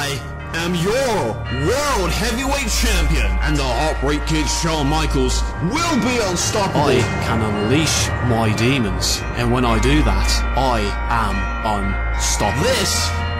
I am your World Heavyweight Champion, and the Heartbreak Kid Shawn Michaels will be unstoppable. I can unleash my demons, and when I do that, I am unstoppable. This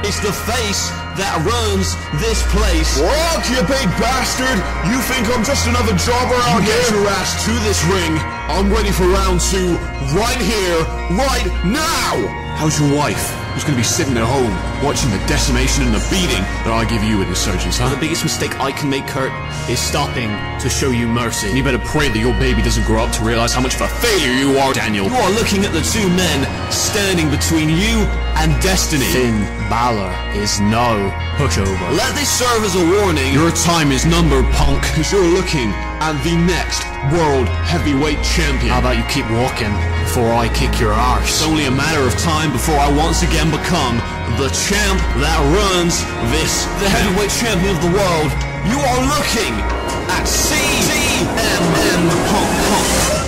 is the face that runs this place. What, you big bastard? You think I'm just another jobber out here? Get your ass to this ring. I'm ready for round 2 right here, right now. How's your wife, who's going to be sitting at home watching the decimation and the beating that I give you in Insurgence, huh? The biggest mistake I can make, Kurt, is stopping to show you mercy. And you better pray that your baby doesn't grow up to realize how much of a failure you are, Daniel. You are looking at the 2 men standing between you and destiny. Finn Balor is no pushover. Let this serve as a warning. Your time is numbered, punk. Because you're looking at the next World Heavyweight Champion. How about you keep walking before I kick your arse? It's only a matter of time before I once again become the champ that runs this, the heavyweight champion of the world. You are looking at CMM Punk.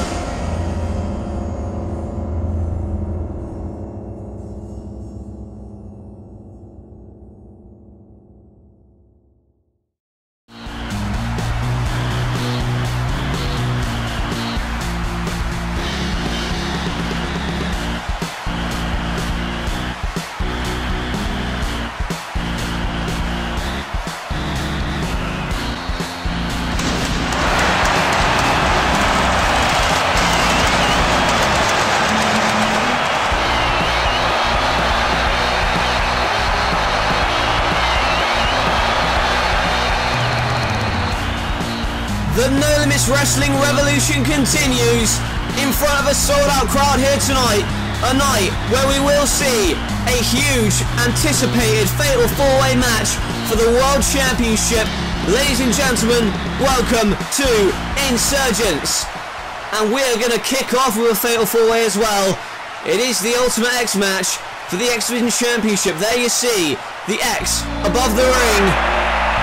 The No Limits Wrestling Revolution continues in front of a sold-out crowd here tonight. A night where we will see a huge, anticipated Fatal 4-Way match for the World Championship. Ladies and gentlemen, welcome to Insurgence. And we're going to kick off with a Fatal 4-Way as well. It is the Ultimate X match for the X Division Championship. There you see the X above the ring.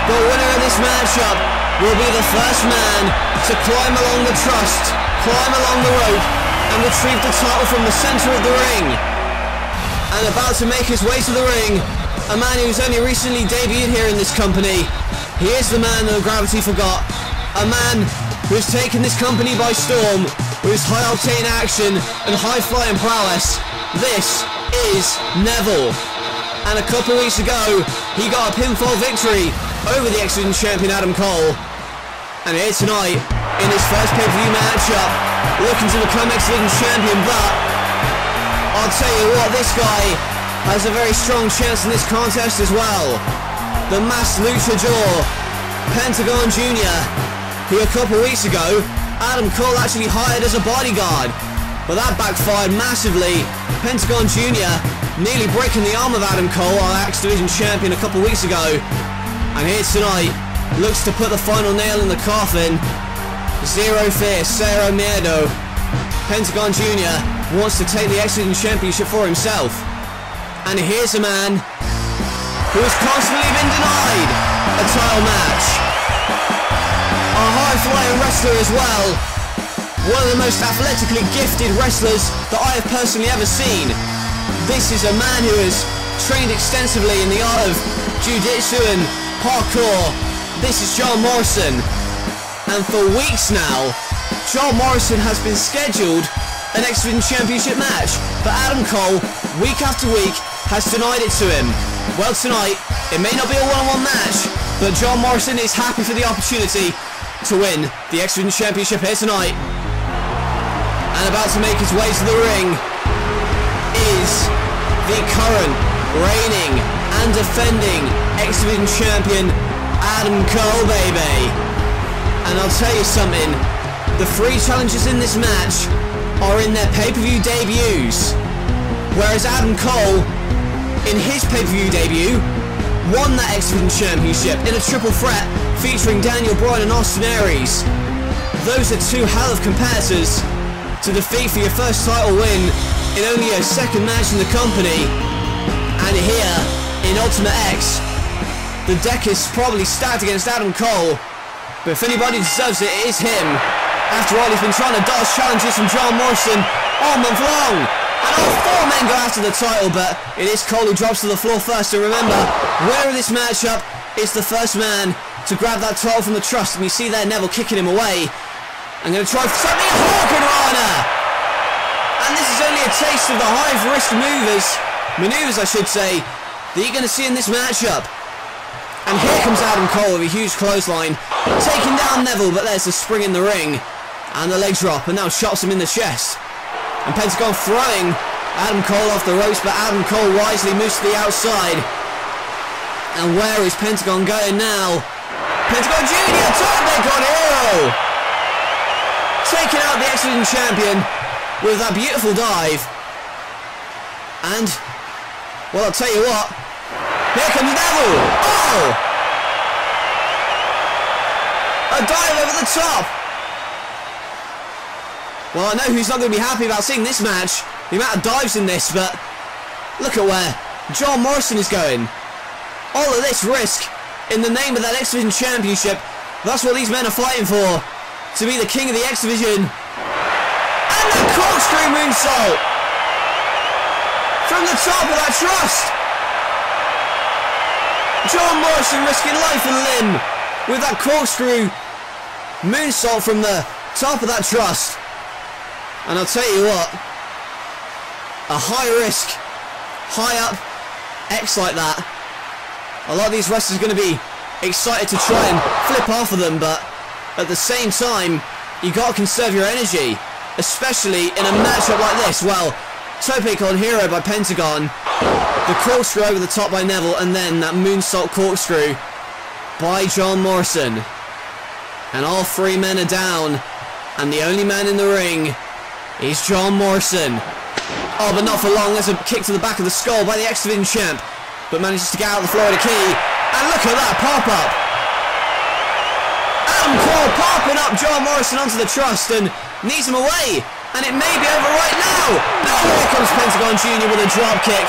The winner of this matchup will be the first man to climb along the trust, climb along the rope, and retrieve the title from the centre of the ring. And about to make his way to the ring, a man who's only recently debuted here in this company. He is the man that gravity forgot. A man who's taken this company by storm with his high-octane action and high-flying prowess. This is Neville. And a couple weeks ago, he got a pinfall victory over the X Division champion Adam Cole. And here tonight, in his first pay-per-view matchup, looking to become X Division champion, but I'll tell you what, this guy has a very strong chance in this contest as well. The masked luchador, Pentagon Jr, who a couple weeks ago, Adam Cole actually hired as a bodyguard. But that backfired massively. Pentagon Jr nearly breaking the arm of Adam Cole, our X Division champion, a couple weeks ago. And here tonight, looks to put the final nail in the coffin. Zero fear, cero miedo. Pentagon Jr wants to take the X Division championship for himself. And here's a man who has constantly been denied a title match. A high-flying wrestler as well. One of the most athletically gifted wrestlers that I have personally ever seen. This is a man who has trained extensively in the art of jiu-jitsu and parkour. This is John Morrison. And for weeks now, John Morrison has been scheduled an X Division championship match. But Adam Cole, week after week, has denied it to him. Well, tonight, it may not be a one-on-one match, but John Morrison is happy for the opportunity to win the X Division championship here tonight. And about to make his way to the ring is the current reigning and defending X Division champion Adam Cole, baby. And I'll tell you something, the 3 challengers in this match are in their pay-per-view debuts, whereas Adam Cole, in his pay-per-view debut, won that X Division championship in a triple threat featuring Daniel Bryan and Austin Aries. Those are 2 hell of competitors to defeat for your first title win in only a second match in the company. And here, in Ultimate X, the deck is probably stacked against Adam Cole, but if anybody deserves it, it is him. After all, he's been trying to dodge challenges from John Morrison all month long. And all 4 men go after the title, but it is Cole who drops to the floor first. And remember, winner of this matchup is the first man to grab that title from the Trust. And you see there Neville kicking him away. I'm going to try for something. Hurricanrana! And this is only a taste of the high-risk maneuvers, I should say, that you're going to see in this matchup. And here comes Adam Cole with a huge clothesline, taking down Neville, but there's the spring in the ring. And the leg drop, and now chops him in the chest. And Pentagon throwing Adam Cole off the ropes, but Adam Cole wisely moves to the outside. And where is Pentagon going now? Pentagon Jr. Pentagon Hero! Taking out the X-Division champion with that beautiful dive. And, well, I'll tell you what. Here comes Neville! Oh! A dive over the top! Well, I know who's not going to be happy about seeing this match. The amount of dives in this, but look at where John Morrison is going. All of this risk in the name of that X-Division championship. That's what these men are fighting for. To be the king of the X-Division. And the corkscrew moonsault! From the top of that Trust! John Morrison risking life and limb with that corkscrew moonsault from the top of that Trust. And I'll tell you what, a high risk, high up X like that, a lot of these wrestlers are going to be excited to try and flip off of them, but at the same time, you got to conserve your energy, especially in a matchup like this. Well, Tope on Hero by Pentagon, the corkscrew over the top by Neville, and then that moonsault corkscrew by John Morrison. And all 3 men are down, and the only man in the ring is John Morrison. Oh, but not for long. There's a kick to the back of the skull by the X-Division champ, but manages to get out the Florida Key. And look at that pop-up. Adam Cole popping up John Morrison onto the Trust and knees him away. And it may be over right now. Now here comes Pentagon Jr. with a drop kick.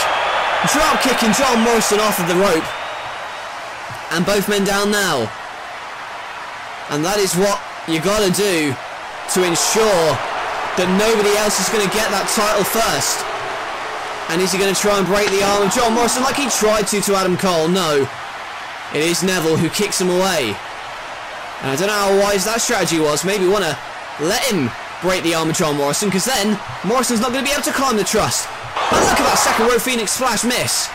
Drop kicking John Morrison off of the rope. And both men down now. And that is what you got to do to ensure that nobody else is going to get that title first. And is he going to try and break the arm of John Morrison like he tried to Adam Cole? No. It is Neville who kicks him away. And I don't know how wise that strategy was. Maybe want to let him break the arm of John Morrison, because then Morrison's not going to be able to climb the Trust. And look at that second row Phoenix Splash miss.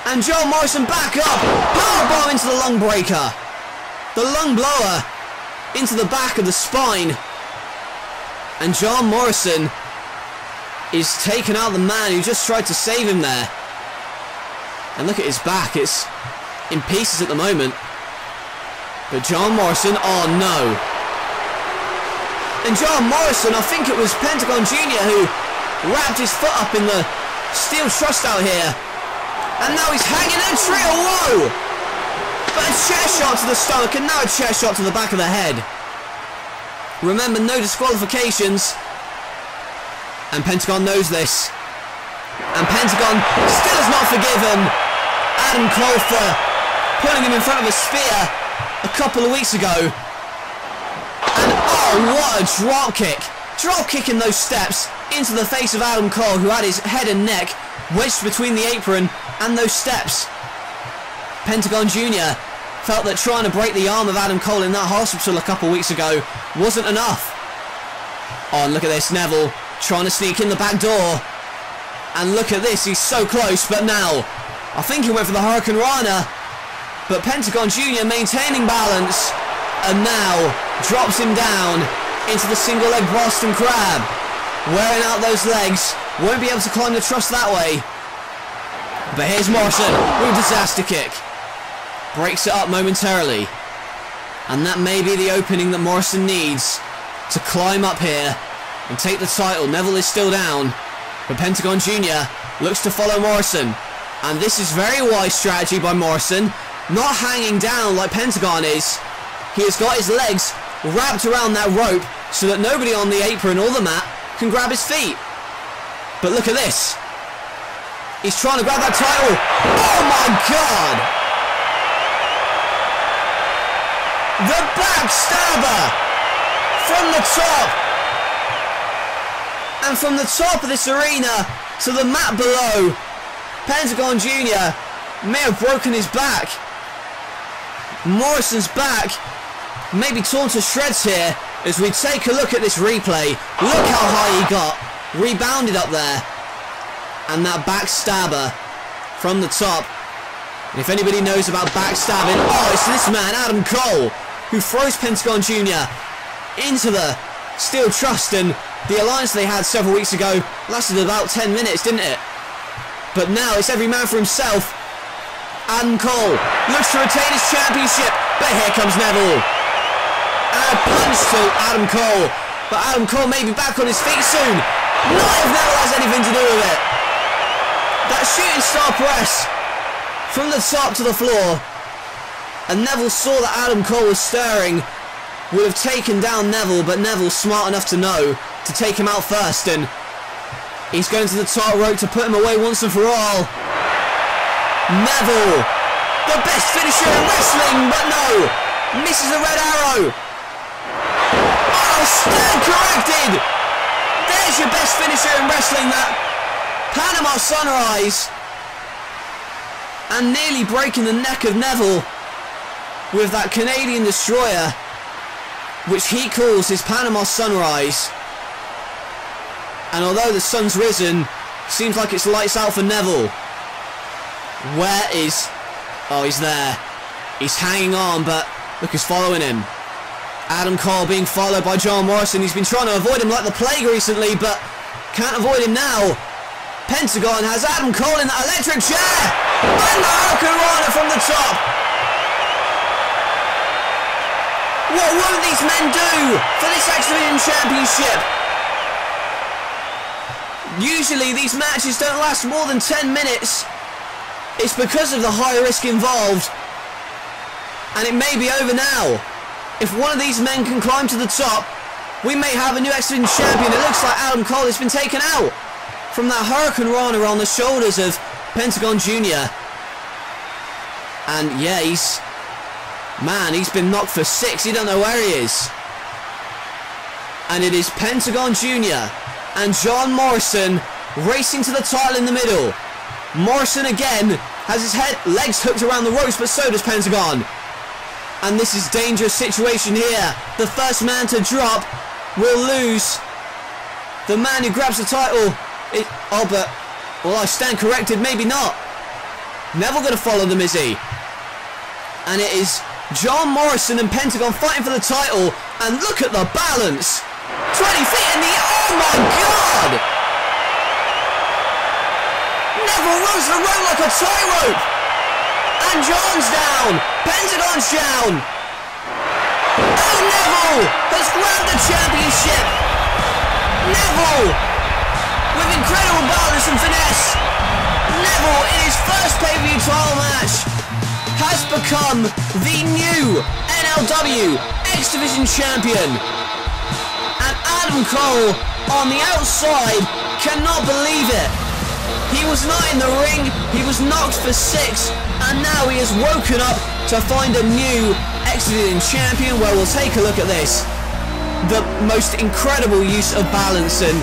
And John Morrison back up. Powerbomb into the lung breaker. The lung blower into the back of the spine. And John Morrison is taking out the man who just tried to save him there. And look at his back, it's in pieces at the moment. But John Morrison, oh no. And John Morrison, I think it was Pentagon Jr. who wrapped his foot up in the steel Trust out here. And now he's hanging a trio, whoa! But a chair shot to the stomach and now a chair shot to the back of the head. Remember, no disqualifications. And Pentagon knows this. And Pentagon still has not forgiven Adam Cole for putting him in front of a spear a couple of weeks ago. And oh, what a drop kick. Drop kicking those steps into the face of Adam Cole, who had his head and neck wedged between the apron and those steps. Pentagon Jr. felt that trying to break the arm of Adam Cole in that hospital a couple of weeks ago wasn't enough. Oh, and look at this, Neville trying to sneak in the back door. And look at this, he's so close, but now, I think he went for the Hurricanrana, but Pentagon Jr. maintaining balance, and now drops him down into the single leg Boston Crab. Wearing out those legs, won't be able to climb the Trust that way. But here's Morrison with a disaster kick. Breaks it up momentarily. And that may be the opening that Morrison needs to climb up here and take the title. Neville is still down, but Pentagon Jr. looks to follow Morrison. And this is very wise strategy by Morrison, not hanging down like Pentagon is. He has got his legs wrapped around that rope so that nobody on the apron or the mat can grab his feet. But look at this. He's trying to grab that title. Oh my God! The backstabber from the top. And from the top of this arena to the mat below, Pentagon Jr. may have broken his back. Morrison's back may be torn to shreds here as we take a look at this replay. Look how high he got. Rebounded up there. And that backstabber from the top. And if anybody knows about backstabbing, oh, it's this man, Adam Cole, who throws Pentagon Jr. into the steel trust. And the alliance they had several weeks ago lasted about 10 minutes, didn't it? But now it's every man for himself. Adam Cole looks to retain his championship, but here comes Neville. And a punch to Adam Cole, but Adam Cole may be back on his feet soon. Not if Neville has anything to do with it. That shooting star press from the top to the floor, and Neville saw that Adam Cole was stirring, would have taken down Neville, but Neville's smart enough to know to take him out first, and he's going to the top rope to put him away once and for all. Neville, the best finisher in wrestling, but no, misses the red arrow. Oh, stand corrected. There's your best finisher in wrestling, that Panama Sunrise. And nearly breaking the neck of Neville with that Canadian Destroyer, which he calls his Panama Sunrise. And although the sun's risen, seems like it's lights out for Neville. Where is... Oh, he's there. He's hanging on, but look who's following him. Adam Cole being followed by John Morrison. He's been trying to avoid him like the plague recently, but can't avoid him now. Pentagon has Adam Cole in that electric chair. And the Hurricane from the top. What won't these men do for this X Division Championship? Usually these matches don't last more than 10 minutes. It's because of the high risk involved. And it may be over now. If one of these men can climb to the top, we may have a new X Division champion. It looks like Adam Cole has been taken out from that Hurricane Rana on the shoulders of Pentagon Jr. And yeah, he's been knocked for 6. He don't know where he is. And it is Pentagon Jr. and John Morrison racing to the title in the middle. Morrison again has his legs hooked around the ropes, but so does Pentagon. And this is a dangerous situation here. The first man to drop will lose. The man who grabs the title, well, I stand corrected, maybe not. Neville going to follow them, is he? And it is John Morrison and Pentagon fighting for the title. And look at the balance. 20 feet in the... Oh my God! Neville runs the rope like a tightrope. And John's down. Pentagon's down. And Neville has grabbed the championship. Neville, with incredible balance and finesse. Neville, in his first pay-per-view title match, has become the new NLW X Division champion. And Adam Cole, on the outside, cannot believe it. He was not in the ring, he was knocked for 6, and now he has woken up to find a new X Division champion. Well, we'll take a look at this. The most incredible use of balance and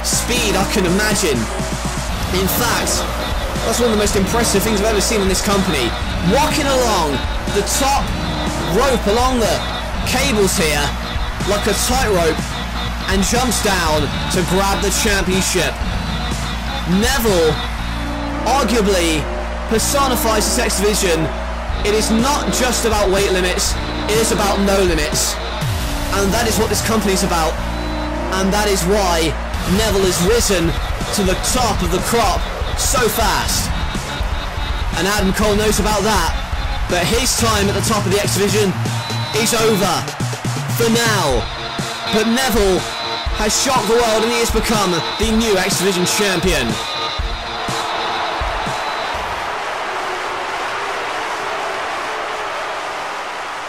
speed I can imagine. In fact, that's one of the most impressive things I've ever seen in this company. Walking along the top rope along the cables here, like a tightrope, and jumps down to grab the championship. Neville arguably personifies this X Division. It is not just about weight limits, it is about no limits. And that is what this company is about. And that is why Neville has risen to the top of the crop so fast. And Adam Cole knows about that. But his time at the top of the X Division is over for now. But Neville has shocked the world and he has become the new X Division champion.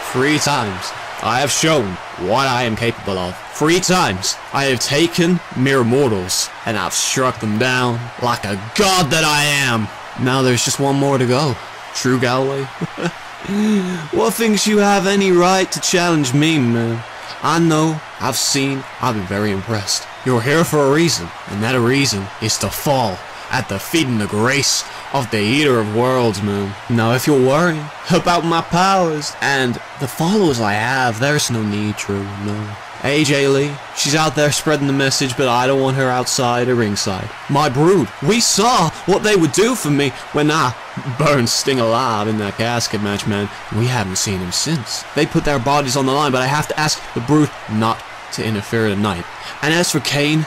Three times I have shown what I am capable of. 3 times I have taken mere mortals and I've struck them down like a god that I am. Now there's just one more to go. True Galloway? What thinks you have any right to challenge me, man? I know, I've seen, I've been very impressed. You're here for a reason, and that reason is to fall at the feet and the grace of the Eater of Worlds, man. Now, if you're worrying about my powers and the followers I have, there's no need, Drew, no. AJ Lee, she's out there spreading the message, but I don't want her outside or ringside. My brood, we saw what they would do for me when I burned Sting alive in that casket match, man. We haven't seen him since. They put their bodies on the line, but I have to ask the brood not to interfere tonight. And as for Kane,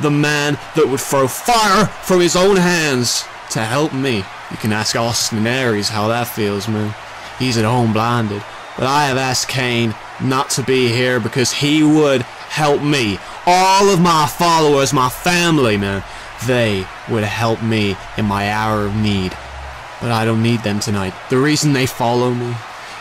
the man that would throw fire from his own hands to help me, you can ask Austin Aries how that feels, man. He's at home blinded. But I have asked Kane not to be here because he would help me. All of my followers, my family, man, they would help me in my hour of need. But I don't need them tonight. The reason they follow me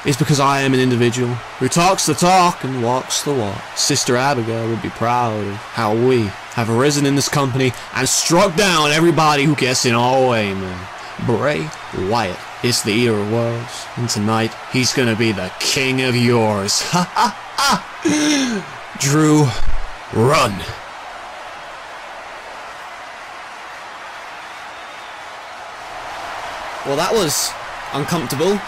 is because I am an individual who talks the talk and walks the walk. Sister Abigail would be proud of how we have arisen in this company and struck down everybody who gets in our way, man. Bray Wyatt is the Eater of Worlds, and tonight he's gonna be the king of yours. Ha ha ha! Drew, run. Well, that was uncomfortable.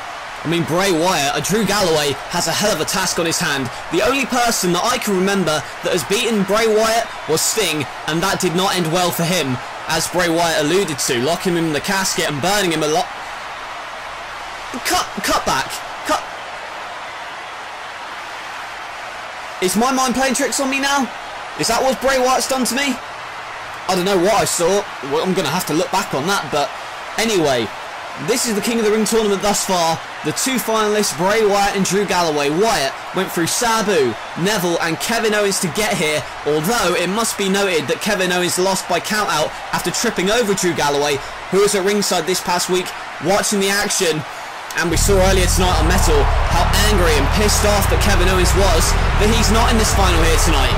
I mean, Bray Wyatt, Drew Galloway, has a hell of a task on his hand. The only person that I can remember that has beaten Bray Wyatt was Sting, and that did not end well for him, as Bray Wyatt alluded to, locking him in the casket and burning him a lot. Cut back. Cut. Is my mind playing tricks on me now? Is that what Bray Wyatt's done to me? I don't know what I saw. Well, I'm going to have to look back on that, but anyway, this is the King of the Ring tournament thus far. The two finalists, Bray Wyatt and Drew Galloway. Wyatt went through Sabu, Neville and Kevin Owens to get here, although it must be noted that Kevin Owens lost by countout after tripping over Drew Galloway, who was at ringside this past week watching the action. And we saw earlier tonight on Metal how angry and pissed off that Kevin Owens was that he's not in this final here tonight.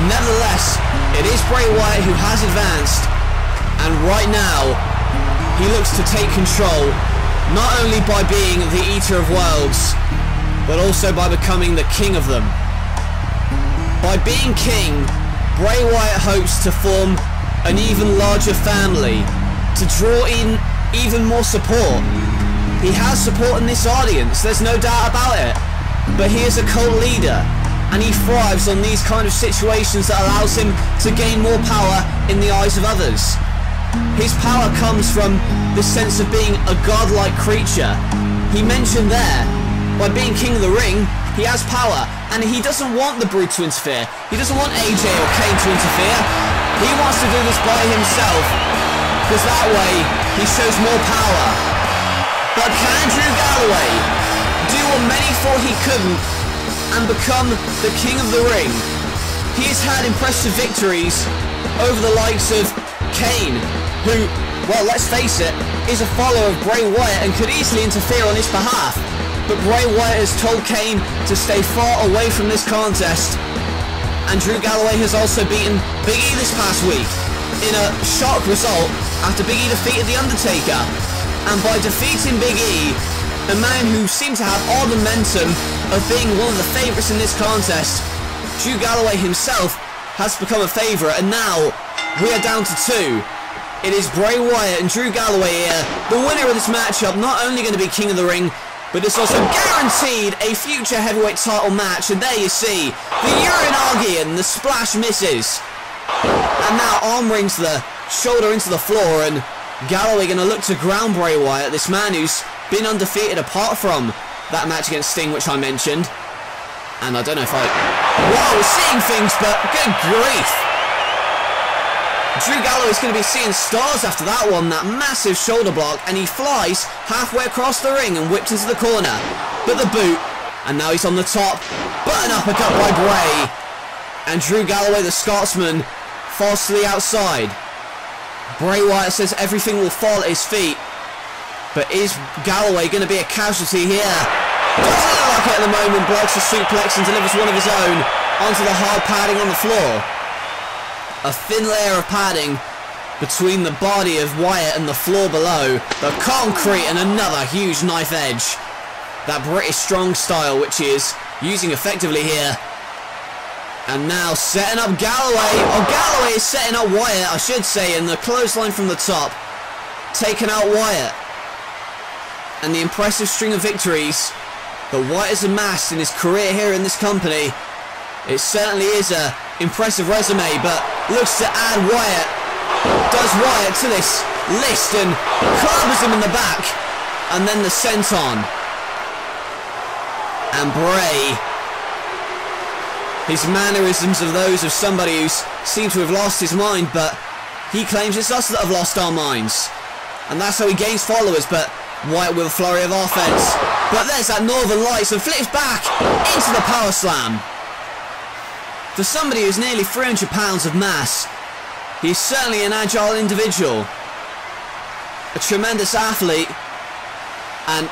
And nevertheless, it is Bray Wyatt who has advanced, and right now he looks to take control, not only by being the Eater of Worlds, but also by becoming the king of them. By being king, Bray Wyatt hopes to form an even larger family, to draw in even more support. He has support in this audience, there's no doubt about it, but he is a cult leader, and he thrives on these kind of situations that allows him to gain more power in the eyes of others. His power comes from the sense of being a godlike creature. He mentioned there, by being King of the Ring, he has power, and he doesn't want the Brood to interfere. He doesn't want AJ or Kane to interfere. He wants to do this by himself, because that way he shows more power. But can Drew Galloway do what many thought he couldn't and become the King of the Ring? He has had impressive victories over the likes of Kane, who, well, let's face it, is a follower of Bray Wyatt and could easily interfere on his behalf. But Bray Wyatt has told Kane to stay far away from this contest. And Drew Galloway has also beaten Big E this past week in a shock result after Big E defeated The Undertaker. And by defeating Big E, a man who seemed to have all the momentum of being one of the favourites in this contest, Drew Galloway himself has become a favourite, and now we are down to two. It is Bray Wyatt and Drew Galloway here. The winner of this matchup not only going to be King of the Ring, but it's also guaranteed a future heavyweight title match. And there you see, the Uranagi and the splash misses. And now arm rings the shoulder into the floor, and Galloway going to look to ground Bray Wyatt, this man who's been undefeated apart from that match against Sting, which I mentioned. And I don't know if wow, we're seeing things, but good grief. Drew Galloway's going to be seeing stars after that one, that massive shoulder block, and he flies halfway across the ring and whipped into the corner. But the boot, and now he's on the top, but an uppercut by Bray. And Drew Galloway, the Scotsman, falls to the outside. Bray Wyatt says everything will fall at his feet. But is Galloway going to be a casualty here? Doesn't look like it at the moment. Blocks a suplex and delivers one of his own onto the hard padding on the floor. A thin layer of padding between the body of Wyatt and the floor below. The concrete and another huge knife edge. That British strong style which he is using effectively here. And now setting up Galloway. Oh, Galloway is setting up Wyatt, I should say, in the clothesline from the top. Taking out Wyatt. And the impressive string of victories that Wyatt has amassed in his career here in this company. It certainly is a impressive resume, but looks to add Wyatt. Does Wyatt to this list and clubbers him in the back. And then the senton. And Bray. His mannerisms are those of somebody who seems to have lost his mind, but he claims it's us that have lost our minds. And that's how he gains followers, but Wyatt with a flurry of offense. But there's that Northern Lights and flips back into the power slam. For somebody who's nearly 300 pounds of mass, he's certainly an agile individual. A tremendous athlete. And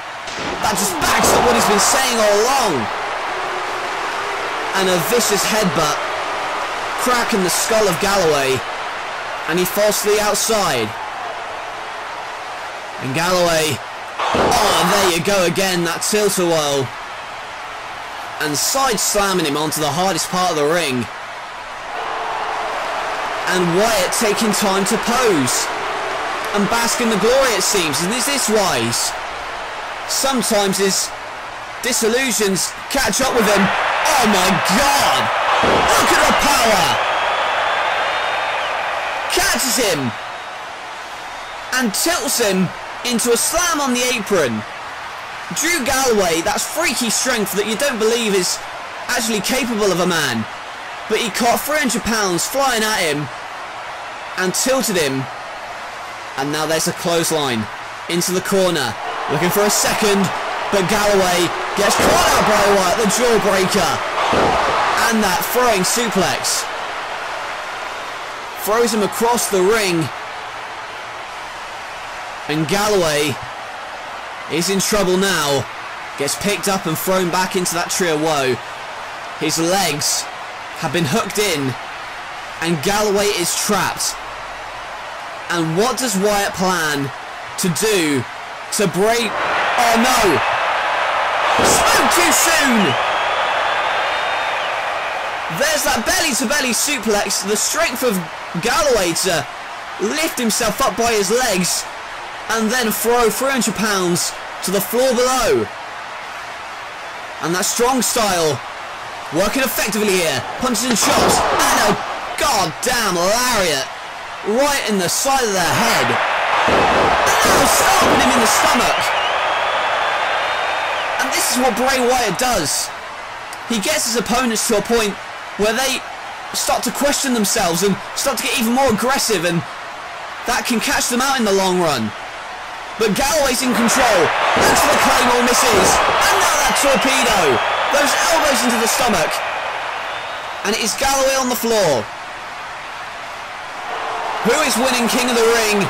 that just backs up what he's been saying all along. And a vicious headbutt, cracking the skull of Galloway, and he falls to the outside. And Galloway, oh, there you go again, that tilt-a-whirl. And side slamming him onto the hardest part of the ring. And Wyatt taking time to pose and bask in the glory, it seems. And is this wise? Sometimes his disillusions catch up with him. Oh my God! Look at the power! Catches him and tilts him into a slam on the apron. Drew Galloway, that's freaky strength that you don't believe is actually capable of a man. But he caught 300 pounds flying at him and tilted him. And now there's a clothesline into the corner. Looking for a second, but Galloway gets caught out by Wyatt, the jawbreaker. And that throwing suplex. Throws him across the ring. And Galloway is in trouble now. Gets picked up and thrown back into that tree of woe. His legs have been hooked in. And Galloway is trapped. And what does Wyatt plan to do to break? Oh no! Spoke too soon! There's that belly-to-belly suplex. The strength of Galloway to lift himself up by his legs and then throw 300 pounds to the floor below. And that strong style working effectively here. Punches and chops and a goddamn lariat right in the side of the head. And now stomping him in the stomach. And this is what Bray Wyatt does. He gets his opponents to a point where they start to question themselves and start to get even more aggressive, and that can catch them out in the long run. But Galloway's in control. That's the Claymore misses. And now that torpedo. Those elbows into the stomach. And it is Galloway on the floor. Who is winning King of the Ring?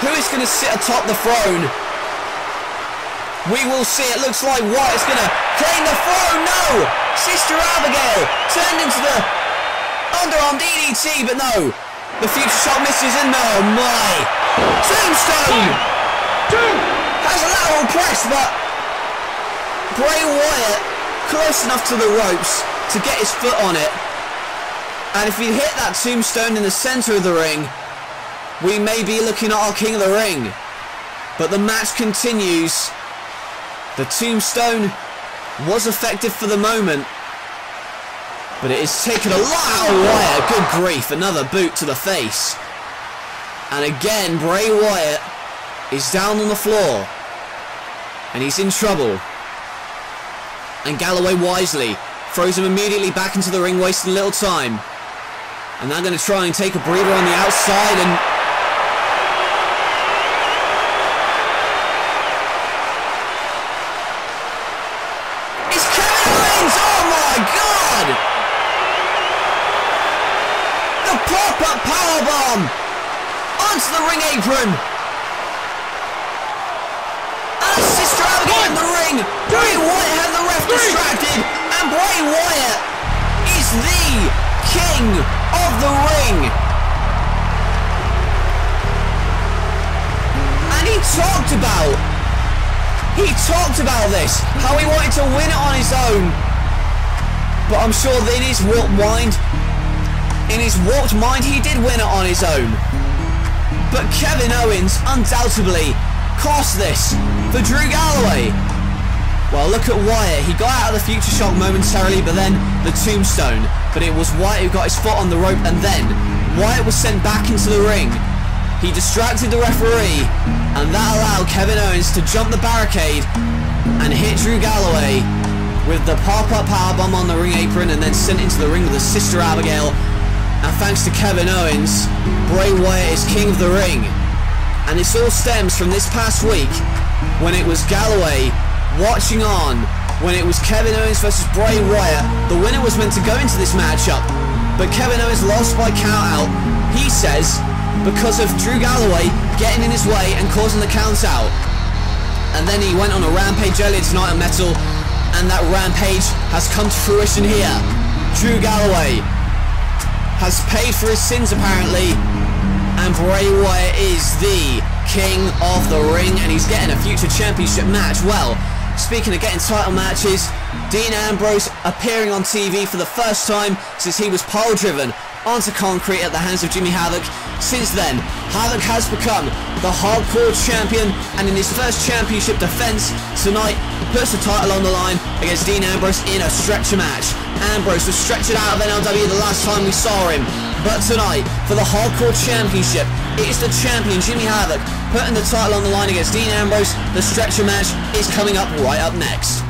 Who is going to sit atop the throne? We will see. It looks like Wyatt's going to claim the throne. No! Sister Abigail turned into the underarm DDT, but no. The future shot misses, and oh my! Tombstone! Has a lateral press, but Bray Wyatt close enough to the ropes to get his foot on it. And if he hit that tombstone in the centre of the ring, we may be looking at our King of the Ring. But the match continues. The tombstone was effective for the moment, but it has taken a lot out of Wyatt. Good grief, another boot to the face. And again, Bray Wyatt is down on the floor. And he's in trouble. And Galloway wisely throws him immediately back into the ring, wasting a little time. And they're going to try and take a breather on the outside, and pop-up powerbomb onto the ring apron. And Sister Abigail in the ring. Bray Wyatt had the ref distracted, and Bray Wyatt is the King of the Ring. And he talked about this, how he wanted to win it on his own. But I'm sure that in his warped mind, he did win it on his own. But Kevin Owens undoubtedly cost this for Drew Galloway. Well, look at Wyatt. He got out of the Future Shock momentarily, but then the Tombstone. But it was Wyatt who got his foot on the rope, and then Wyatt was sent back into the ring. He distracted the referee, and that allowed Kevin Owens to jump the barricade and hit Drew Galloway with the pop-up powerbomb on the ring apron, and then sent into the ring with his sister Abigail. And thanks to Kevin Owens, Bray Wyatt is king of the ring. And this all stems from this past week, when it was Galloway watching on, when it was Kevin Owens versus Bray Wyatt. The winner was meant to go into this matchup, but Kevin Owens lost by count out, he says, because of Drew Galloway getting in his way and causing the count out. And then he went on a rampage earlier tonight on Metal, and that rampage has come to fruition here. Drew Galloway has paid for his sins apparently, and Bray Wyatt is the king of the ring, and he's getting a future championship match. Well, speaking of getting title matches, Dean Ambrose appearing on TV for the first time since he was pole driven onto concrete at the hands of Jimmy Havoc. Since then, Havoc has become the hardcore champion, and in his first championship defense tonight, puts the title on the line against Dean Ambrose in a stretcher match. Ambrose was stretched out of NLW the last time we saw him, but tonight, for the hardcore championship, it is the champion Jimmy Havoc putting the title on the line against Dean Ambrose. The stretcher match is coming up right up next.